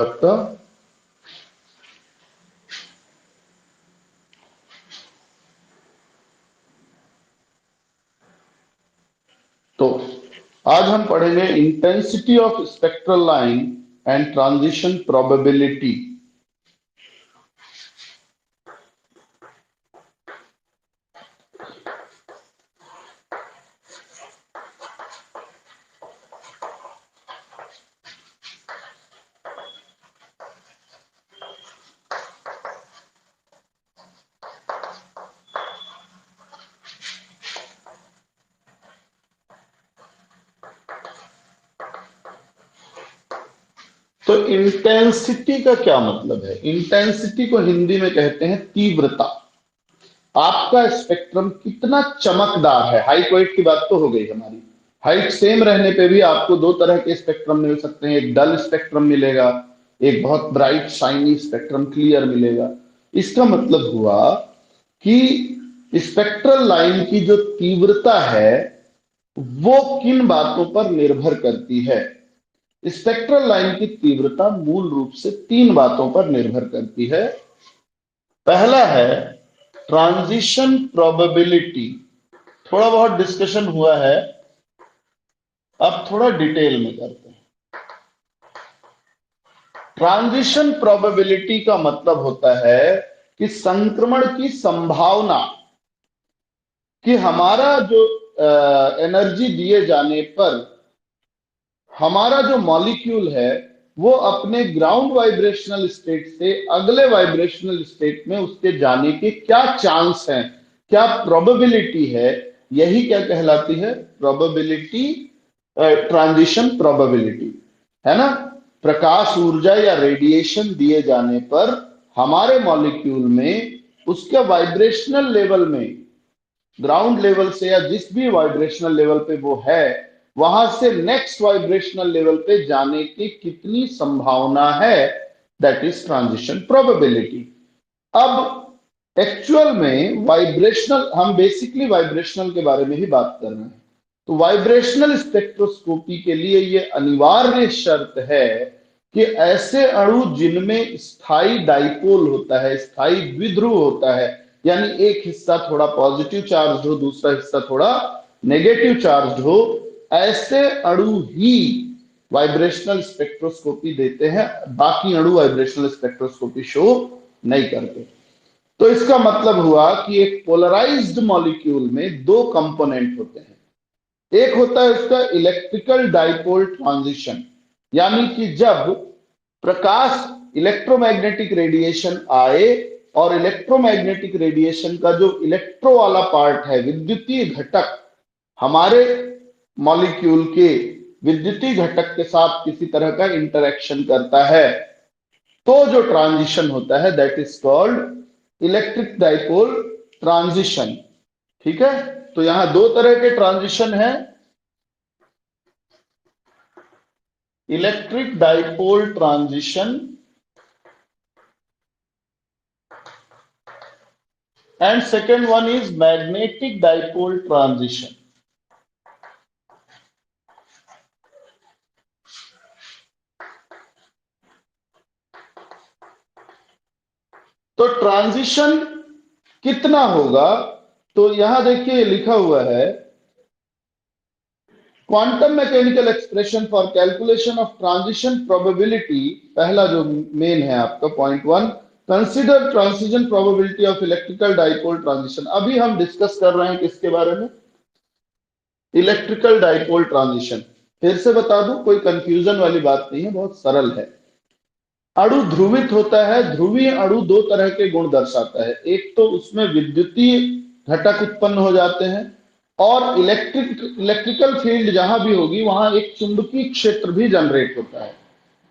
आपका। तो आज हम पढ़ेंगे intensity of spectral line and transition probability. तो इंटेंसिटी का क्या मतलब है? इंटेंसिटी को हिंदी में कहते हैं तीव्रता। आपका स्पेक्ट्रम कितना चमकदार है। हाइट वाइट की बात तो हो गई हमारी। हाइट सेम रहने पे भी आपको दो तरह के स्पेक्ट्रम मिल सकते हैं। एक डल स्पेक्ट्रम मिलेगा, एक बहुत ब्राइट शाइनी स्पेक्ट्रम क्लियर मिलेगा। इसका मतलब हुआ कि स्पेक्ट्रल लाइन की जो तीव्रता है वो किन बातों पर निर्भर करती है? स्पेक्ट्रल लाइन की तीव्रता मूल रूप से तीन बातों पर निर्भर करती है। पहला है ट्रांजिशन प्रोबेबिलिटी। थोड़ा बहुत डिस्कशन हुआ है, अब थोड़ा डिटेल में करते हैं। ट्रांजिशन प्रोबेबिलिटी का मतलब होता है कि संक्रमण की संभावना कि हमारा जो एनर्जी दिए जाने पर हमारा जो मॉलिक्यूल है वो अपने ग्राउंड वाइब्रेशनल स्टेट से अगले वाइब्रेशनल स्टेट में उसके जाने के क्या चांस हैं, क्या प्रोबेबिलिटी है, यही क्या कहलाती है? प्रोबेबिलिटी, ट्रांजिशन प्रोबेबिलिटी, है ना। प्रकाश ऊर्जा या रेडिएशन दिए जाने पर हमारे मॉलिक्यूल में उसके वाइब्रेशनल लेवल में, ग्राउंड लेवल से या जिस भी वाइब्रेशनल लेवल पे वो है, वहां से नेक्स्ट वाइब्रेशनल लेवल पे जाने की कितनी संभावना है, दैट इज ट्रांजिशन प्रोबेबिलिटी। अब एक्चुअल में वाइब्रेशनल, हम बेसिकली वाइब्रेशनल के बारे में ही बात कर रहे हैं। तो वाइब्रेशनल स्पेक्ट्रोस्कोपी के लिए ये अनिवार्य शर्त है कि ऐसे अणु जिनमें स्थायी डाइपोल होता है, स्थायी द्विध्रुव होता है, यानी एक हिस्सा थोड़ा पॉजिटिव चार्ज हो, दूसरा हिस्सा थोड़ा नेगेटिव चार्ज हो, ऐसे अणु ही वाइब्रेशनल स्पेक्ट्रोस्कोपी देते हैं। बाकी अणु वाइब्रेशनल स्पेक्ट्रोस्कोपी शो नहीं करते। तो इसका मतलब हुआ कि एक पोलराइज्ड मॉलिक्यूल में दो कंपोनेंट होते हैं। एक होता है इसका इलेक्ट्रिकल डाइपोल ट्रांजिशन, यानी कि जब प्रकाश इलेक्ट्रोमैग्नेटिक रेडिएशन आए और इलेक्ट्रोमैग्नेटिक रेडिएशन का जो इलेक्ट्रो वाला पार्ट है, विद्युतीय घटक, हमारे मॉलिक्यूल के विद्युतीय घटक के साथ किसी तरह का इंटरेक्शन करता है, तो जो ट्रांजिशन होता है that is called electric dipole transition. ठीक है, तो यहां दो तरह के ट्रांजिशन है, electric dipole transition and second one is magnetic dipole transition. तो ट्रांजिशन कितना होगा? तो यहां देखिए लिखा हुआ है quantum mechanical expression for calculation of transition probability. पहला जो मेन है आपका point one, consider transition probability of electrical dipole transition. अभी हम डिस्कस कर रहे हैं किसके बारे में? Electrical dipole transition. फिर से बता दूं, कोई कंफ्यूजन वाली बात नहीं है, बहुत सरल है। अणु ध्रुवित होता है। ध्रुवीय अणु दो तरह के गुण दर्शाता है, एक तो उसमें विद्युतीय घटक उत्पन्न हो जाते हैं, और इलेक्ट्रिकल फील्ड जहां भी होगी वहां एक चुंबकीय क्षेत्र भी जनरेट होता है।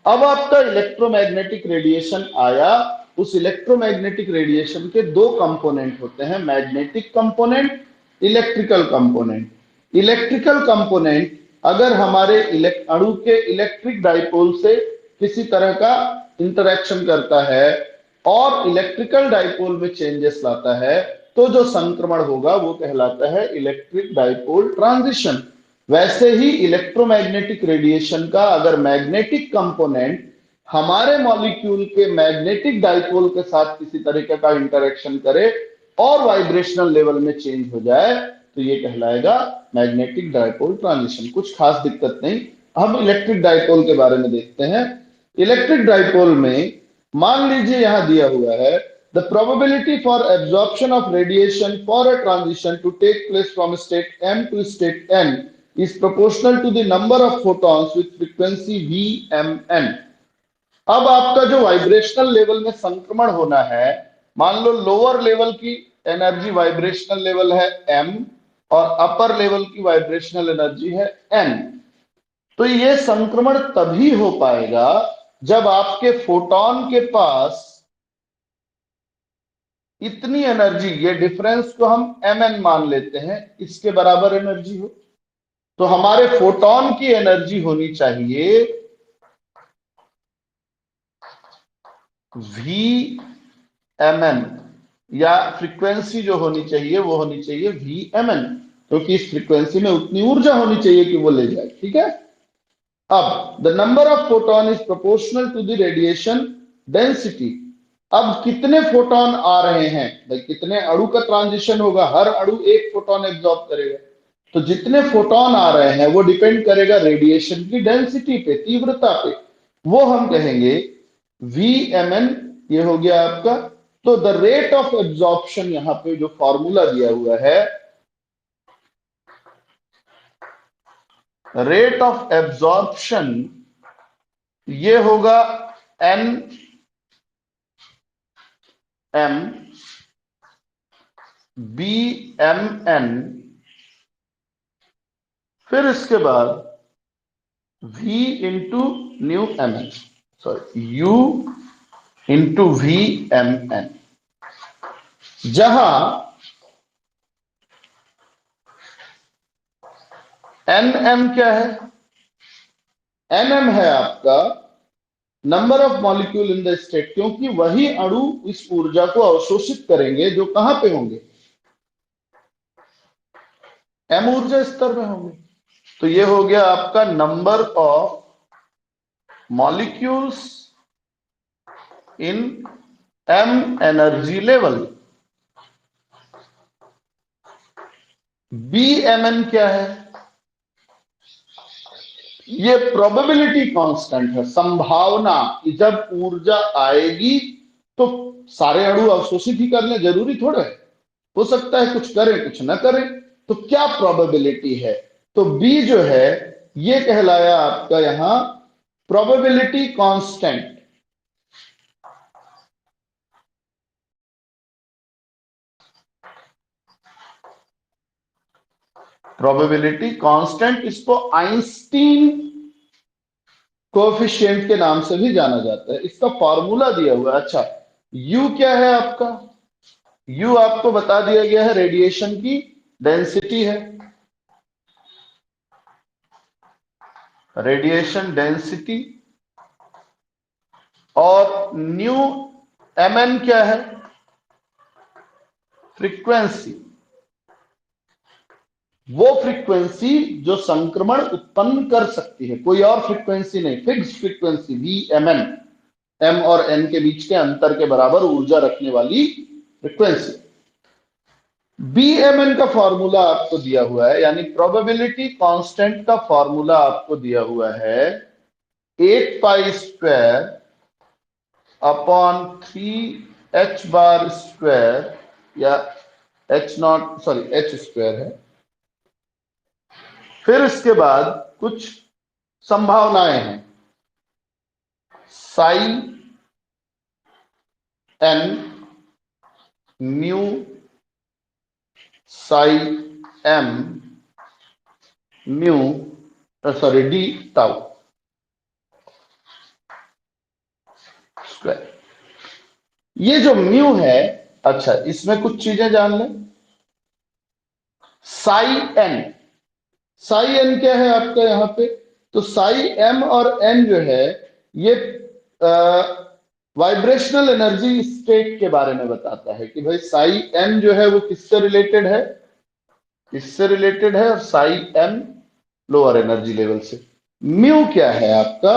अब आपका इलेक्ट्रोमैग्नेटिक रेडिएशन आया, उस इलेक्ट्रोमैग्नेटिक रेडिएशन के दो कंपोनेंट होते हैं, magnetic component, electrical component. Electrical component अगर हमारे अणु के इलेक्ट्रिक डाइपोल से किसी तरह का इंटरेक्शन करता है और इलेक्ट्रिकल डाइपोल में चेंजेस लाता है, तो जो संक्रमण होगा वो कहलाता है इलेक्ट्रिक डाइपोल ट्रांजिशन। वैसे ही इलेक्ट्रोमैग्नेटिक रेडिएशन का अगर मैग्नेटिक कंपोनेंट हमारे मॉलिक्यूल के मैग्नेटिक डाइपोल के साथ किसी तरीके का इंटरेक्शन करे और वाइब्रेशनल लेवल में चेंज हो जाए तो ये कहलाएगा मैग्नेटिक डाइपोल ट्रांजिशन। कुछ खास दिक्कत नहीं। हम इलेक्ट्रिक डाइपोल के बारे में देखते हैं। इलेक्ट्रिक डाइपोल में मान लीजिए यहां दिया हुआ है the probability for absorption of radiation for a transition to take place from state m to state n is proportional to the number of photons with frequency Vmn। अब आपका जो वाइब्रेशनल लेवल में संक्रमण होना है, मान लो लोअर लेवल की energy vibrational level है m और अपर लेवल की वाइब्रेशनल एनर्जी है n, तो ये संक्रमण तभी हो पाएगा जब आपके फोटोन के पास इतनी एनर्जी, ये डिफरेंस को हम mn मान लेते हैं, इसके बराबर एनर्जी हो। तो हमारे फोटोन की एनर्जी होनी चाहिए Vmn, या फ्रीक्वेंसी जो होनी चाहिए वो होनी चाहिए Vmn, क्योंकि इस फ्रीक्वेंसी में उतनी ऊर्जा होनी चाहिए कि वो ले जाए। ठीक है। अब the number of photon is proportional to the radiation density. अब कितने फोटोन आ रहे हैं भाई, कितने अणु का ट्रांजिशन होगा, हर अणु एक फोटोन एब्जॉर्ब करेगा, तो जितने फोटोन आ रहे हैं वो डिपेंड करेगा रेडिएशन की डेंसिटी पे, तीव्रता पे, वो हम कहेंगे Vmn। ये हो गया आपका। तो द रेट ऑफ एब्जॉर्प्शन, यहां पे जो फॉर्मूला दिया हुआ है, रेट ऑफ एब्जॉर्प्शन ये होगा n m Bmn, फिर इसके बाद V into new mn, sorry U into Vmn, जहां nm क्या है, nm है आपका number of molecule in the state, क्योंकि वही अणु इस ऊर्जा को अवशोषित करेंगे जो कहां पे होंगे, m ऊर्जा स्तर में होंगे। तो ये हो गया आपका number of molecules in m energy level. Bmn क्या है, ये प्रोबेबिलिटी कांस्टेंट है, संभावना कि जब ऊर्जा आएगी तो सारे अणु अवशोषित ही कर लें, जरूरी थोड़ा है, हो सकता है कुछ करें कुछ ना करें, तो क्या प्रोबेबिलिटी है, तो बी जो है ये कहलाया आपका यहां प्रोबेबिलिटी कांस्टेंट। प्रोबेबिलिटी कांस्टेंट, इसको आइंस्टीन कोएफिशिएंट के नाम से भी जाना जाता है। इसका फॉर्मूला दिया हुआ है। अच्छा, U क्या है आपका, U आपको बता दिया गया है, रेडिएशन की डेंसिटी है, रेडिएशन डेंसिटी। और न्यू mn क्या है, फ्रीक्वेंसी, वो फ्रीक्वेंसी जो संक्रमण उत्पन्न कर सकती है, कोई और फ्रीक्वेंसी नहीं, फिक्स्ड फ्रीक्वेंसी Vmn, m और n के बीच के अंतर के बराबर ऊर्जा रखने वाली फ्रीक्वेंसी। Bmn का फॉर्मूला आपको दिया हुआ है, यानी प्रोबेबिलिटी कांस्टेंट का फॉर्मूला आपको दिया हुआ है 8π² अपॉन 3h बार स्क्वायर, या h0, सॉरी h स्क्वायर है। फिर इसके बाद कुछ संभावनाएं हैं, Sai n new Sai m new, sorry D tau square. ये जो म्यू है, अच्छा इसमें कुछ चीजें जान लें। साई n, साई n क्या है आपका यहां पे, तो साई m और n जो है ये वाइब्रेशनल एनर्जी स्टेट के बारे में बताता है कि भाई साई n जो है वो किससे रिलेटेड है, इससे रिलेटेड है, और Sai m lower energy level से। म्यू क्या है आपका,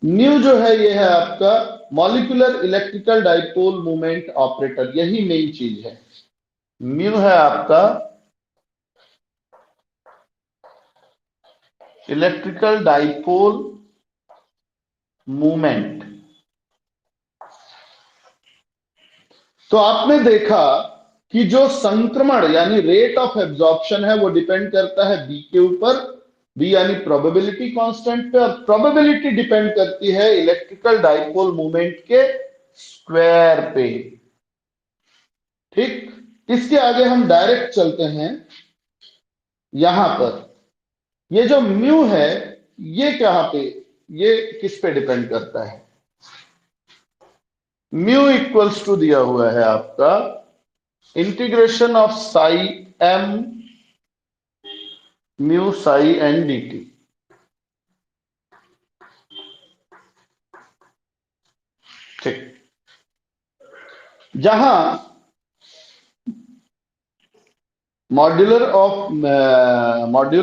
न्यू जो है ये है आपका molecular electrical dipole moment operator, यही मेन चीज है। म्यू है आपका इलेक्ट्रिकल डाइपोल मूवमेंट। तो आपने देखा कि जो संक्रमण यानी रेट ऑफ एब्जॉर्प्शन है वो डिपेंड करता है बी के ऊपर, बी यानी प्रोबेबिलिटी कांस्टेंट पे, और प्रोबेबिलिटी डिपेंड करती है इलेक्ट्रिकल डाइपोल मूवमेंट के स्क्वायर पे। ठीक, इसके आगे हम डायरेक्ट चलते हैं यहां पर। ये जो म्यू है ये कहां पे, ये किस पे डिपेंड करता है? म्यू इक्वल्स टू दिया हुआ है आपका integration of psi m mu psi n d t. ठीक, जहां मॉड्यूल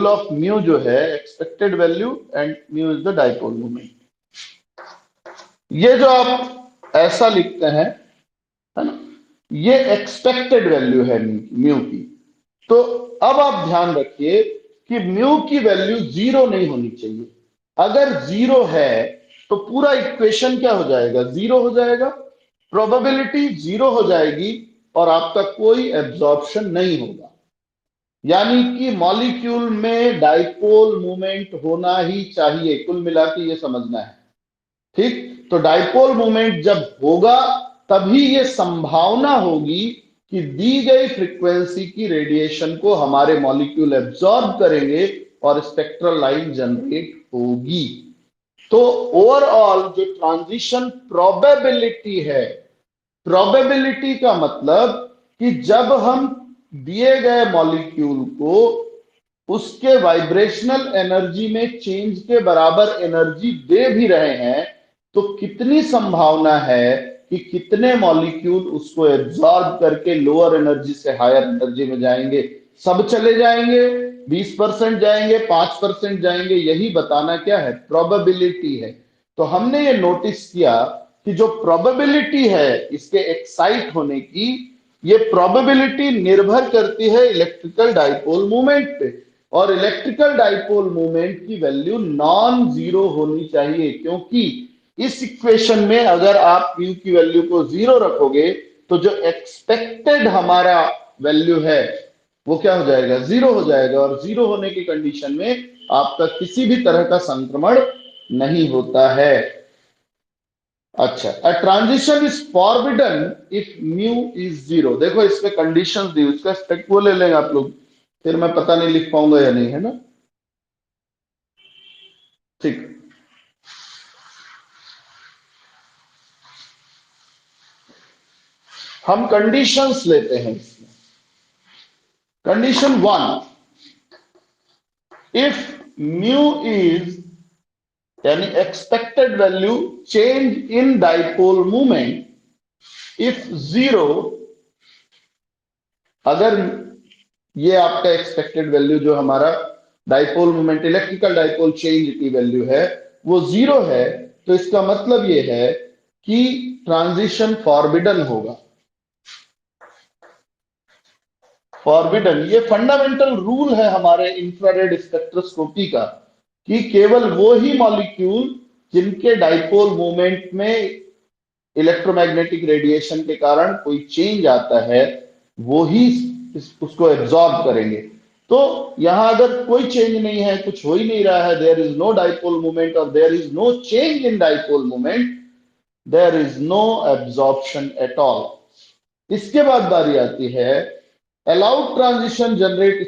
ऑफ म्यू जो है expected value and mu is the dipole moment. ये जो आप ऐसा लिखते हैं है ना, ये एक्सपेक्टेड वैल्यू है म्यू की। तो अब आप ध्यान रखिए कि म्यू की वैल्यू जीरो नहीं होनी चाहिए। अगर जीरो है तो पूरा इक्वेशन क्या हो जाएगा, जीरो हो जाएगा, प्रोबेबिलिटी जीरो हो जाएगी और आपका कोई एब्जॉर्प्शन नहीं होगा। यानी कि मॉलिक्यूल में डाइपोल मूवमेंट होना ही चाहिए, कुल मिला के ये समझना है। ठीक, तो डाइपोल मूवमेंट जब होगा तभी ये संभावना होगी कि दी गई फ्रीक्वेंसी की रेडिएशन को हमारे मॉलिक्यूल एब्जॉर्ब करेंगे और स्पेक्ट्रल लाइन जनरेट होगी। तो ओवरऑल जो ट्रांजिशन प्रोबेबिलिटी है, प्रोबेबिलिटी का मतलब कि जब हम दिए गए मॉलिक्यूल को उसके वाइब्रेशनल एनर्जी में चेंज के बराबर एनर्जी दे भी रहे हैं तो कितनी संभावना है कि कितने मॉलिक्यूल उसको एब्जॉर्ब करके लोअर एनर्जी से हायर एनर्जी में जाएंगे। सब चले जाएंगे, 20% जाएंगे, 5% जाएंगे, यही बताना क्या है, प्रोबेबिलिटी है। तो हमने ये नोटिस किया कि जो प्रोबेबिलिटी है इसके एक्साइट होने की, ये प्रोबेबिलिटी निर्भर करती है इलेक्ट्रिकल डाइपोल मूवमेंट पे, और इलेक्ट्रिकल डाइपोल मूवमेंट की वैल्यू नॉन जीरो होनी चाहिए, क्योंकि इस इक्वेशन में अगर आप म्यू की वैल्यू को जीरो रखोगे तो जो एक्सपेक्टेड हमारा वैल्यू है वो क्या हो जाएगा, जीरो हो जाएगा, और जीरो होने की कंडीशन में आपका किसी भी तरह का संक्रमण नहीं होता है। अच्छा, a transition is forbidden if mu is zero. देखो इसमें कंडीशंस दी, उसका स्पेक्ट वो ले लेंगे आप लोग, फिर मैं पता नहीं लिख पाऊंगा या नहीं, है ना। ठीक, हम कंडीशंस लेते हैं इसमें। Condition one, if mu is यानी expected value change in dipole movement if zero, अगर ये आपका एक्सपेक्टेड वैल्यू जो हमारा dipole movement electrical dipole change की वैल्यू है वो जीरो है, तो इसका मतलब ये है कि ट्रांजिशन फॉरबिडन होगा। फॉरबिडन, ये फंडामेंटल रूल है हमारे इंफ्रारेड स्पेक्ट्रोस्कोपी का कि केवल वो ही मॉलिक्यूल जिनके डाइपोल मूवमेंट में इलेक्ट्रोमैग्नेटिक रेडिएशन के कारण कोई चेंज आता है वो ही उसको एब्जॉर्ब करेंगे। तो यहां अगर कोई चेंज नहीं है, कुछ हो ही नहीं रहा है, there is no dipole movement और there is no change in dipole movement, there is no absorption at all. इसके बाद बारी आती है अलाउड ट्रांजिशन जनरेट